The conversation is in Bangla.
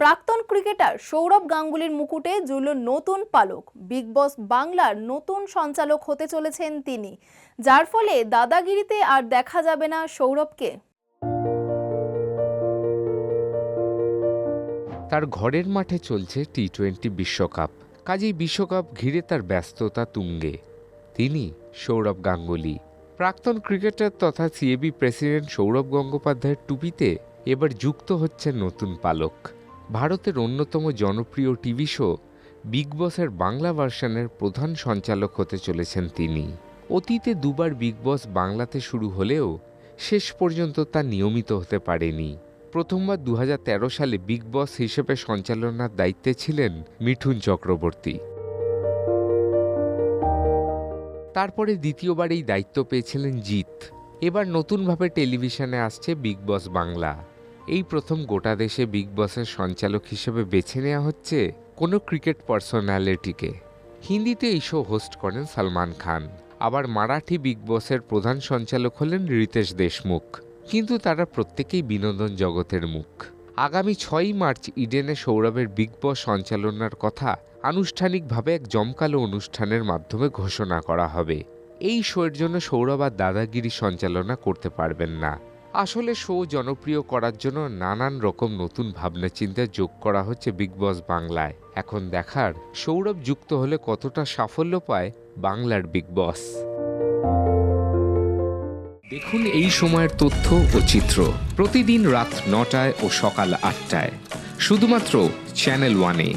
প্রাক্তন ক্রিকেটার সৌরভ গাঙ্গুলির মুকুটে জুড়ল নতুন পালক। বিগ বস বাংলার নতুন সঞ্চালক হতে চলেছেন তিনি, যার ফলে দাদাগিরিতে আর দেখা যাবে না সৌরভকে। তার ঘরের মাঠে চলছে টি-20 বিশ্বকাপ, কাজেই বিশ্বকাপ ঘিরে তার ব্যস্ততা তুঙ্গে। তিনি সৌরভ গাঙ্গুলি। প্রাক্তন ক্রিকেটার তথা সিএবি প্রেসিডেন্ট সৌরভ গঙ্গোপাধ্যায়ের টুপিতে এবার যুক্ত হচ্ছে নতুন পালক। ভারতের অন্যতম জনপ্রিয় টিভি শো বিগ বসের বাংলা ভার্সনের প্রধান সঞ্চালক হতে চলেছেন তিনি। অতীতে দুবার বিগ বস বাংলাতে শুরু হলেও শেষ পর্যন্ত তা নিয়মিত হতে পারেনি। প্রথমবার 2013 সালে বিগ বস হিসেবে সঞ্চালনার দায়িত্বে ছিলেন মিঠুন চক্রবর্তী। তারপরে দ্বিতীয়বার এই দায়িত্ব পেয়েছিলেন জিৎ। এবার নতুনভাবে টেলিভিশনে আসছে বিগ বস বাংলা। এই প্রথম গোটা দেশে বিগ বসের সঞ্চালক হিসেবে বেছে নেওয়া হচ্ছে কোনো ক্রিকেট পার্সোনালিটিকে। হিন্দিতে এই শো হোস্ট করেন সালমান খান। আবার মারাঠি বিগ বসের প্রধান সঞ্চালক হলেন রিতেশ দেশমুখ। কিন্তু তারা প্রত্যেকেই বিনোদন জগতের মুখ। আগামী 6 মার্চ ইডেনে সৌরভের বিগ বস সঞ্চালনার কথা আনুষ্ঠানিকভাবে এক জমকালো অনুষ্ঠানের মাধ্যমে ঘোষণা করা হবে। এই শোয়ের জন্য সৌরভ আর দাদাগিরি সঞ্চালনা করতে পারবেন না। আসলে শো জনপ্রিয় করার জন্য নানান রকম নতুন ভাবনা চিন্তা যোগ করা হচ্ছে বিগ বস বাংলায়। এখন দেখার সৌরভ যুক্ত হলে কতটা সাফল্য পায় বাংলার বিগ বস। দেখুন এই সময়ের তথ্য ও চিত্র প্রতিদিন রাত 9টায় ও সকাল 8টায় শুধুমাত্র চ্যানেল 1-এ।